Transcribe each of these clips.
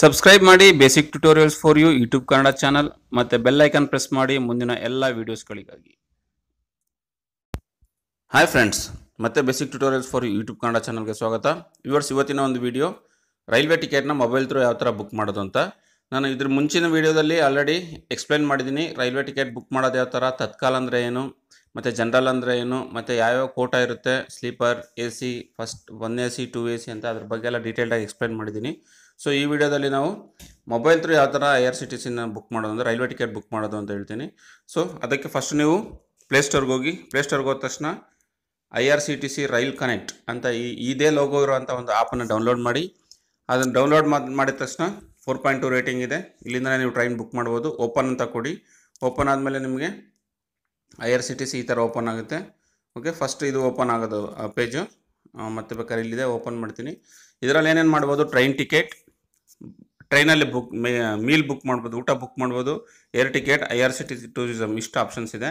Subscribe ಮಾಡಿ basic tutorials for you YouTube Kannada channel ಮತ್ತೆ bell icon press ಮಾಡಿ ಮುಂದಿನ ಎಲ್ಲ ವಿಡಿಯೋಸ್ಗಳಿಗಾಗಿ. ಹಾಯ್ ಫ್ರೆಂಡ್ಸ್, ಮತ್ತೆ basic tutorials for YouTube Kannada ಚಾನಲ್ಗೆ ಸ್ವಾಗತ. ವ್ಯೂವರ್ಸ್, ಇವತ್ತಿನ ಒಂದು ವಿಡಿಯೋ ರೈಲ್ವೆ ಟಿಕೆಟ್ನ ಮೊಬೈಲ್ ಥ್ರೂ ಯಾವ ಥರ ಬುಕ್ ಮಾಡೋದು ಅಂತ. ನಾನು ಇದ್ರ ಮುಂಚಿನ ವಿಡಿಯೋದಲ್ಲಿ ಆಲ್ರೆಡಿ ಎಕ್ಸ್ಪ್ಲೈನ್ ಮಾಡಿದ್ದೀನಿ. ರೈಲ್ವೆ ಟಿಕೆಟ್ ಬುಕ್ ಮಾಡೋದು ಯಾವ ಥರ, ತತ್ಕಾಲ್ ಅಂದರೆ ಏನು, ಮತ್ತು ಜನರಲ್ ಅಂದರೆ ಏನು, ಮತ್ತು ಯಾವ್ಯಾವ ಕೋಟಾ ಇರುತ್ತೆ, sleeper, A C, first 1 AC 2 AC ಅಂತ ಅದ್ರ ಬಗ್ಗೆ ಎಲ್ಲ ಡೀಟೇಲ್ಡಾಗಿ ಎಕ್ಸ್ಪ್ಲೈನ್ ಮಾಡಿದ್ದೀನಿ. ಸೊ ಈ ವಿಡಿಯೋದಲ್ಲಿ ನಾವು ಮೊಬೈಲ್ ಥ್ರೂ ಯಾವ ಥರ IRCTCನ ಬುಕ್ ಮಾಡೋದು ಅಂದರೆ ರೈಲ್ವೆ ಟಿಕೆಟ್ ಬುಕ್ ಮಾಡೋದು ಅಂತ ಹೇಳ್ತೀನಿ. ಸೊ ಅದಕ್ಕೆ ಫಸ್ಟ್ ನೀವು ಪ್ಲೇಸ್ಟೋರ್ಗೆ ಹೋಗಿ, ಪ್ಲೇಸ್ಟೋರ್ಗೆ ಹೋದ ತಕ್ಷಣ IRCTC ರೈಲ್ ಕನೆಕ್ಟ್ ಅಂತ ಇದೇ ಲೋಗೋ ಇರೋವಂಥ ಒಂದು ಆ್ಯಪನ್ನು ಡೌನ್ಲೋಡ್ ಮಾಡಿ. ಅದನ್ನು ಡೌನ್ಲೋಡ್ ಮಾಡಿದ ತಕ್ಷಣ 4.2 ರೇಟಿಂಗ್ ಇದೆ. ಇಲ್ಲಿಂದ ನೀವು ಟ್ರೈನ್ ಬುಕ್ ಮಾಡ್ಬೋದು. ಓಪನ್ ಅಂತ ಕೊಡಿ. ಓಪನ್ ಆದಮೇಲೆ ನಿಮಗೆ IRCTC ಈ ಥರ ಓಪನ್ ಆಗುತ್ತೆ. ಓಕೆ, ಫಸ್ಟ್ ಇದು ಓಪನ್ ಆಗೋದು ಪೇಜು. ಮತ್ತೆ ಬೇಕಾದ್ರೆ ಇಲ್ಲಿದೆ, ಓಪನ್ ಮಾಡ್ತೀನಿ. ಇದರಲ್ಲಿ ಏನೇನು ಮಾಡ್ಬೋದು, ಟ್ರೈನ್ ಟಿಕೆಟ್, ಟ್ರೈನಲ್ಲಿ ಮೀಲ್ ಬುಕ್ ಮಾಡ್ಬೋದು, ಊಟ ಬುಕ್ ಮಾಡ್ಬೋದು, ಏರ್ ಟಿಕೆಟ್, IRCTC ಟೂರಿಸಮ್, ಇಷ್ಟು ಆಪ್ಷನ್ಸ್ ಇದೆ.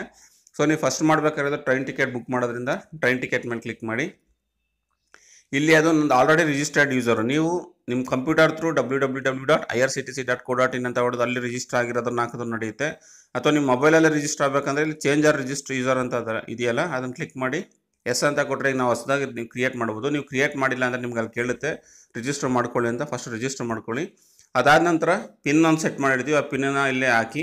ಸೊ ನೀವು ಫಸ್ಟ್ ಮಾಡಬೇಕಾಗಿರೋದು ಟ್ರೈನ್ ಟಿಕೆಟ್ ಬುಕ್ ಮಾಡೋದ್ರಿಂದ ಟ್ರೈನ್ ಟಿಕೆಟ್ ಮೇಲೆ ಕ್ಲಿಕ್ ಮಾಡಿ. ಇಲ್ಲಿ ಅದು ಒಂದು ಆಲ್ರೆಡಿ ರಿಜಿಸ್ಟರ್ಡ್ ಯೂಸರು. ನೀವು ನಿಮ್ಮ ಕಂಪ್ಯೂಟರ್ ಥ್ರೂ www.irctc.co.in ಅಂತ ಹೊಡೆದು ಅಲ್ಲಿ ರಿಜಿಸ್ಟರ್ ಆಗಿರೋದನ್ನ ಹಾಕೋದು ನಡೆಯುತ್ತೆ. ಅಥವಾ ನಿಮ್ಮ ಮೊಬೈಲಲ್ಲಿ ರಿಜಿಸ್ಟರ್ ಆಗಬೇಕಂದ್ರೆ ಇಲ್ಲಿ ಚೇಂಜರ್ ರಿಜಿಸ್ಟರ್ ಯೂಸರ್ ಅಂತ ಇದೆಯಲ್ಲ, ಅದನ್ನು ಕ್ಲಿಕ್ ಮಾಡಿ ಎಸ್ ಅಂತ ಕೊಟ್ಟರೆ ನಾವು ಹೊಸದಾಗಿ ನೀವು ಕ್ರಿಯೇಟ್ ಮಾಡ್ಬೋದು. ನೀವು ಕ್ರಿಯೇಟ್ ಮಾಡಿಲ್ಲ ಅಂದರೆ ನಿಮ್ಗೆ ಅಲ್ಲಿ ಕೇಳುತ್ತೆ ರಿಜಿಸ್ಟರ್ ಮಾಡ್ಕೊಳ್ಳಿ ಅಂತ. ಫಸ್ಟ್ ರಿಜಿಸ್ಟರ್ ಮಾಡ್ಕೊಳ್ಳಿ. ಅದಾದ ನಂತರ ಪಿನ್ ಒಂದು ಸೆಟ್ ಮಾಡಿರ್ತೀವಿ, ಆ ಪಿನ್ನನ್ನು ಇಲ್ಲೇ ಹಾಕಿ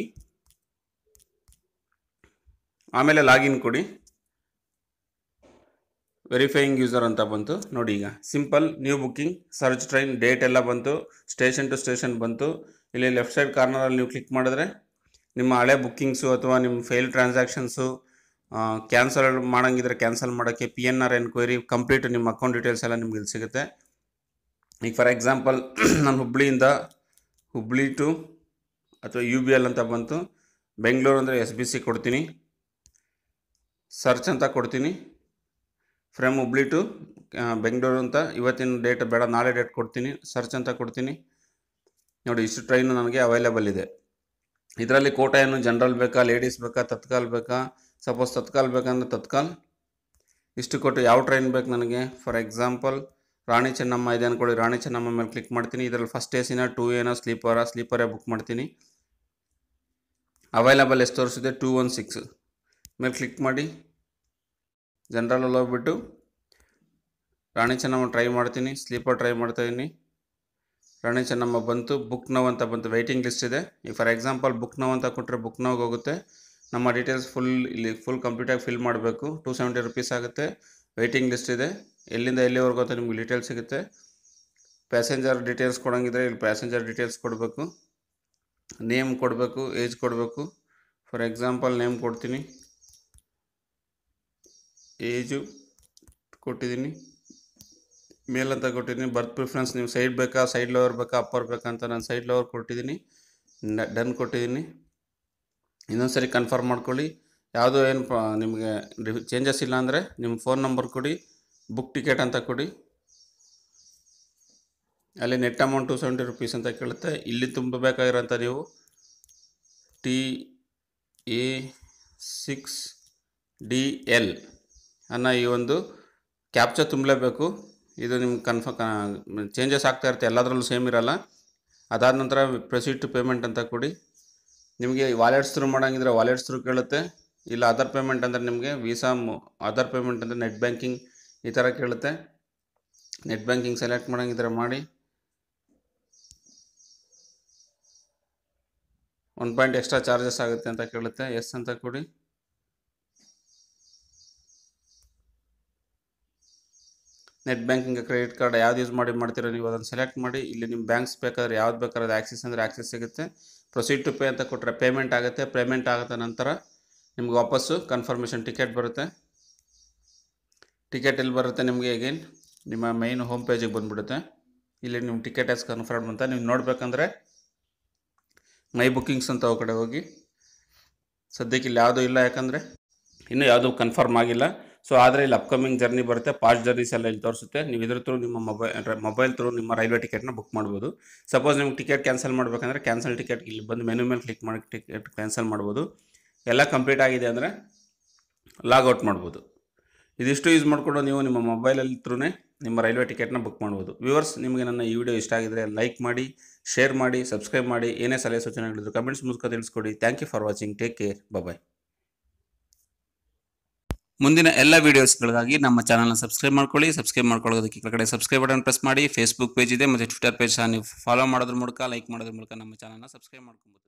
ಆಮೇಲೆ ಲಾಗಿನ್ ಕೊಡಿ. ವೆರಿಫೈಯಿಂಗ್ ಯೂಸರ್ ಅಂತ ಬಂತು ನೋಡಿ. ಈಗ simple new booking, search train, date ಎಲ್ಲ ಬಂತು, ಸ್ಟೇಷನ್ ಟು ಸ್ಟೇಷನ್ ಬಂತು. ಇಲ್ಲಿ ಲೆಫ್ಟ್ ಸೈಡ್ ಕಾರ್ನರಲ್ಲಿ ನೀವು ಕ್ಲಿಕ್ ಮಾಡಿದ್ರೆ ನಿಮ್ಮ ಹಳೆ ಬುಕ್ಕಿಂಗ್ಸು ಅಥವಾ ನಿಮ್ಮ ಫೇಲ್ ಟ್ರಾನ್ಸಾಕ್ಷನ್ಸು, ಕ್ಯಾನ್ಸಲ್ ಮಾಡೋಂಗಿದ್ರೆ ಕ್ಯಾನ್ಸಲ್ ಮಾಡೋಕ್ಕೆ, PNR ಎನ್ಕ್ವೈರಿ, ಕಂಪ್ಲೀಟ್ ನಿಮ್ಮ ಅಕೌಂಟ್ ಡೀಟೇಲ್ಸ್ ಎಲ್ಲ ನಿಮ್ಗೆ ಇಲ್ಲಿ ಸಿಗುತ್ತೆ. ಈಗ ಫಾರ್ ಎಕ್ಸಾಂಪಲ್ ನಾನು ಹುಬ್ಳಿಯಿಂದ ಹುಬ್ಳಿ ಟು ಅಥವಾ UBL ಅಂತ ಬಂತು. ಬೆಂಗಳೂರು ಅಂದರೆ SBC ಕೊಡ್ತೀನಿ. ಸರ್ಚ್ ಅಂತ ಕೊಡ್ತೀನಿ. ಫ್ರಮ್ ಹುಬ್ಳಿ ಟು ಬೆಂಗಳೂರು ಅಂತ ಇವತ್ತಿನ ಡೇಟ್ ಬೇಡ, ನಾಳೆ ಡೇಟ್ ಕೊಡ್ತೀನಿ. ಸರ್ಚ್ ಅಂತ ಕೊಡ್ತೀನಿ. ನೋಡಿ, ಇಷ್ಟು ಟ್ರೈನು ನನಗೆ ಅವೈಲೇಬಲ್ ಇದೆ. ಇದರಲ್ಲಿ ಕೋಟಾ ಏನು, ಜನರಲ್ ಬೇಕಾ, ಲೇಡೀಸ್ ಬೇಕಾ, ತತ್ಕಾಲ್ ಬೇಕಾ. ಸಪೋಸ್ ತತ್ಕಾಲ್ ಬೇಕಂದ್ರೆ ತತ್ಕಾಲ್ ಇಷ್ಟು ಕೊಟ್ಟು ಯಾವ ಟ್ರೈನ್ ಬೇಕು ನನಗೆ, ಫಾರ್ ಎಕ್ಸಾಂಪಲ್ ರಾಣಿ ಚೆನ್ನಮ್ಮ ಇದೆ ಅಂದ್ಕೊಳ್ಳಿ. ರಾಣಿ ಚೆನ್ನಮ್ಮ ಮೇಲೆ ಕ್ಲಿಕ್ ಮಾಡ್ತೀನಿ. ಇದರಲ್ಲಿ ಫಸ್ಟ್ AC 2 A ಸ್ಲೀಪರೇ ಬುಕ್ ಮಾಡ್ತೀನಿ. ಅವೈಲೇಬಲ್ ಎಷ್ಟು ತೋರಿಸಿದೆ, 216 ಮೇಲೆ ಕ್ಲಿಕ್ ಮಾಡಿ. ಜನರಲಲ್ಲಿ ಹೋಗ್ಬಿಟ್ಟು ರಾಣಿ ಚೆನ್ನಮ್ಮ ಟ್ರೈ ಮಾಡ್ತೀನಿ. ಸ್ಲೀಪರ್ ಟ್ರೈ ಮಾಡ್ತಾಯಿದ್ದೀನಿ. ರಾಣಿ ಚೆನ್ನಮ್ಮ ಬಂತು. ಬುಕ್ ನೌ ಅಂತ ಬಂತು. ವೆಯ್ಟಿಂಗ್ ಲಿಸ್ಟ್ ಇದೆ. ಈಗ ಫಾರ್ ಎಕ್ಸಾಂಪಲ್ ಬುಕ್ ನೌ ಅಂತ ಕೊಟ್ಟರೆ ಬುಕ್ ನೌಗೆ ಹೋಗುತ್ತೆ. ನಮ್ಮ ಡೀಟೇಲ್ಸ್ ಫುಲ್ ಕಂಪ್ಲೀಟಾಗಿ ಫಿಲ್ ಮಾಡಬೇಕು. 270 ರೂಪೀಸ್ ಆಗುತ್ತೆ. ವೆಯ್ಟಿಂಗ್ ಲಿಸ್ಟ್ ಇದೆ. ಎಲ್ಲಿಂದ ಎಲ್ಲಿವರೆಗೂ ಅಂತ ನಿಮ್ಗೆ ಡೀಟೇಲ್ಸ್ ಸಿಗುತ್ತೆ. ಪ್ಯಾಸೆಂಜರ್ ಡೀಟೇಲ್ಸ್ ಕೊಡೋಂಗಿದ್ರೆ ಇಲ್ಲಿ ಪ್ಯಾಸೆಂಜರ್ ಡೀಟೇಲ್ಸ್ ಕೊಡಬೇಕು, ನೇಮ್ ಕೊಡಬೇಕು, ಏಜ್ ಕೊಡಬೇಕು. ಫಾರ್ ಎಕ್ಸಾಂಪಲ್ ನೇಮ್ ಕೊಡ್ತೀನಿ, ಏಜು ಕೊಟ್ಟಿದ್ದೀನಿ, ಮೇಲ್ ಅಂತ ಕೊಟ್ಟಿದ್ದೀನಿ. ಬರ್ತ್ ಪ್ರಿಫರೆನ್ಸ್ ನೀವು ಸೈಡ್ ಬೇಕಾ, ಸೈಡ್ ಲೋವರ್ ಬೇಕಾ, ಅಪ್ಪರ್ ಬೇಕಾ ಅಂತ ನಾನು ಸೈಡ್ ಲೋವರ್ ಕೊಟ್ಟಿದ್ದೀನಿ. ಡನ್ ಕೊಟ್ಟಿದ್ದೀನಿ. ಇನ್ನೊಂದು ಸರಿ ಕನ್ಫರ್ಮ್ ಮಾಡ್ಕೊಳ್ಳಿ. ಯಾವುದೋ ಏನು ನಿಮಗೆ ಚೇಂಜಸ್ ಇಲ್ಲ ಅಂದರೆ ನಿಮ್ಮ ಫೋನ್ ನಂಬರ್ ಕೊಡಿ, ಬುಕ್ ಟಿಕೆಟ್ ಅಂತ ಕೊಡಿ. ಅಲ್ಲಿ ನೆಟ್ ಅಮೌಂಟ್ 270 ರೂಪೀಸ್ ಅಂತ ಕೇಳುತ್ತೆ. ಇಲ್ಲಿ ತುಂಬಬೇಕಾಗಿರೋಂಥ ನೀವು TA6DL ಅನ್ನೋ ಈ ಒಂದು ಕ್ಯಾಪ್ಚರ್ ತುಂಬಲೇಬೇಕು. ಇದು ನಿಮ್ಗೆ ಚೇಂಜಸ್ ಆಗ್ತಾ ಇರುತ್ತೆ, ಎಲ್ಲದರಲ್ಲೂ ಸೇಮ್ ಇರಲ್ಲ. ಅದಾದ ನಂತರ ಪ್ರೊಸೀಡ್ ಟು ಪೇಮೆಂಟ್ ಅಂತ ಕೊಡಿ. ನಿಮಗೆ ವಾಲೆಟ್ಸ್ ಥ್ರೂ ಮಾಡೋಂಗಿದ್ರೆ ವಾಲೆಟ್ಸ್ ಥ್ರೂ ಕೇಳುತ್ತೆ. ಇಲ್ಲ ಅದರ್ ಪೇಮೆಂಟ್ ಅಂದರೆ ನಿಮಗೆ ವೀಸಾ, ಅದರ್ ಪೇಮೆಂಟ್ ಅಂದರೆ ನೆಟ್ ಬ್ಯಾಂಕಿಂಗ್ ಈ ಥರ ಕೇಳುತ್ತೆ. ನೆಟ್ ಬ್ಯಾಂಕಿಂಗ್ ಸೆಲೆಕ್ಟ್ ಮಾಡೋಂಗಿದ್ರೆ ಮಾಡಿ. 1 ಪಾಯಿಂಟ್ ಎಕ್ಸ್ಟ್ರಾ ಚಾರ್ಜಸ್ ಆಗುತ್ತೆ ಅಂತ ಕೇಳುತ್ತೆ. ಎಸ್ ಅಂತ ಕೊಡಿ. ನೆಟ್ ಬ್ಯಾಂಕಿಂಗ್, ಕ್ರೆಡಿಟ್ ಕಾರ್ಡ್ ಯಾವ್ದು ಯೂಸ್ ಮಾಡ್ತೀರೋ ನೀವು ಅದನ್ನು ಸೆಲೆಕ್ಟ್ ಮಾಡಿ. ಇಲ್ಲಿ ನಿಮ್ಮ ಬ್ಯಾಂಕ್ಸ್ ಬೇಕಾದ್ರೆ ಯಾವ್ದು ಬೇಕಾದ್ರೆ ಆ್ಯಕ್ಸಿಸ್ ಅಂದರೆ ಆ್ಯಕ್ಸಿಸ್ ಸಿಗುತ್ತೆ. ಪ್ರೊಸೀಡ್ ಟು ಪೇ ಅಂತ ಕೊಟ್ಟರೆ ಪೇಮೆಂಟ್ ಆಗುತ್ತೆ. ಪೇಮೆಂಟ್ ಆಗುತ್ತೆ ನಂತರ ನಿಮ್ಗೆ ವಾಪಸ್ಸು ಕನ್ಫರ್ಮೇಷನ್ ಟಿಕೆಟ್ ಬರುತ್ತೆ. ಟಿಕೆಟ್ ಎಲ್ಲಿ ಬರುತ್ತೆ ನಿಮಗೆ, ಅಗೇನ್ ನಿಮ್ಮ ಮೈನ್ ಹೋಮ್ ಪೇಜಿಗೆ ಬಂದುಬಿಡುತ್ತೆ. ಇಲ್ಲಿ ನಿಮ್ಮ ಟಿಕೆಟ್ ಆಸ್ ಕನ್ಫರ್ಮ್ ಅಂತ ನೀವು ನೋಡಬೇಕಂದ್ರೆ ಮೈ ಬುಕ್ಕಿಂಗ್ಸ್ ಅಂತ ಕಡೆ ಹೋಗಿ. ಸದ್ಯಕ್ಕೆ ಇಲ್ಲಿ ಯಾವುದೂ ಇಲ್ಲ, ಯಾಕಂದರೆ ಇನ್ನೂ ಯಾವುದೂ ಕನ್ಫರ್ಮ್ ಆಗಿಲ್ಲ. ಸೊ ಆದರೆ ಇಲ್ಲಿ ಅಪ್ಕಮಿಂಗ್ ಜರ್ನಿ ಬರುತ್ತೆ, ಪಾಸ್ಟ್ ಜರ್ನೀಸ್ ಎಲ್ಲ ಇಲ್ಲಿ ತೋರಿಸುತ್ತೆ. ನೀವು ಇದ್ರ ಥ್ರೂ ನಿಮ್ಮ ಮೊಬೈಲ್ ಥ್ರೂ ನಿಮ್ಮ ರೈಲ್ವೆ ಟಿಕೆಟ್ನ ಬುಕ್ ಮಾಡ್ಬೋದು. ಸಪೋಸ್ ನಿಮ್ಗೆ ಟಿಕೆಟ್ ಕ್ಯಾನ್ಸಲ್ ಮಾಡಬೇಕಂದ್ರೆ ಕ್ಯಾನ್ಸಲ್ ಟಿಕೆಟ್ ಇಲ್ಲಿ ಬಂದು ಮೆನು ಮೇಲೆ ಕ್ಲಿಕ್ ಮಾಡಿ ಟಿಕೆಟ್ ಕ್ಯಾನ್ಸಲ್ ಮಾಡ್ಬೋದು. ಎಲ್ಲ ಕಂಪ್ಲೀಟ್ ಆಗಿದೆ ಅಂದರೆ ಲಾಗೌಟ್ ಮಾಡ್ಬೋದು. ಇದಿಷ್ಟು ಯೂಸ್ ಮಾಡಿಕೊಂಡು ನೀವು ನಿಮ್ಮ ಮೊಬೈಲಲ್ಲಿ ಥ್ರೂನೇ ನಿಮ್ಮ ರೈಲ್ವೆ ಟಿಕೆಟ್ನ ಬುಕ್ ಮಾಡ್ಬೋದು. ವ್ಯೂವರ್ಸ್, ನಿಮಗೆ ನನ್ನ ಈ ವಿಡಿಯೋ ಇಷ್ಟ ಆಗಿದ್ರೆ ಲೈಕ್ ಮಾಡಿ, ಶೇರ್ ಮಾಡಿ, ಸಬ್ಸ್ಕ್ರೈಬ್ ಮಾಡಿ. ಏನೇ ಸಲಹೆ ಸೂಚನೆಗಳಿದ್ರು ಕಮೆಂಟ್ಸ್ ಮೂಲಕ ತಿಳಿಸ್ಕೊಡಿ. Thank you for watching. Take care. Bye. ಮುಂದಿನ ಎಲ್ಲ ವೀಡಿಯೋಸ್ಗಳಿಗಾಗಿ ನಮ್ಮ ಚಾನಲ್ನ ಸಬ್ಸ್ಕ್ರೈಬ್ ಮಾಡ್ಕೊಳ್ಳಿ. ಸಬ್ಸ್ಕ್ರೈಬ್ ಮಾಡ್ಕೊಳ್ಳೋದಕ್ಕೆ ಕೆಳಗಡೆ ಸಬ್ಸ್ಕ್ರೈಬ್ ಬಟನ್ ಪ್ರೆಸ್ ಮಾಡಿ. ಫೇಸ್ಬುಕ್ ಪೇಜ್ ಇದೆ ಮತ್ತು ಟ್ವಿಟರ್ ಪೇಜ್ ಸಹ ನೀವು ಫಾಲೋ ಮಾಡೋದ್ರ ಮೂಲಕ, ಲೈಕ್ ಮಾಡೋದ್ರ ಮೂಲಕ ನಮ್ಮ ಚಾನಲ್ನ ಸಬ್ಸ್ಕ್ರೈಬ್ ಮಾಡ್ಕೊಬೋದು.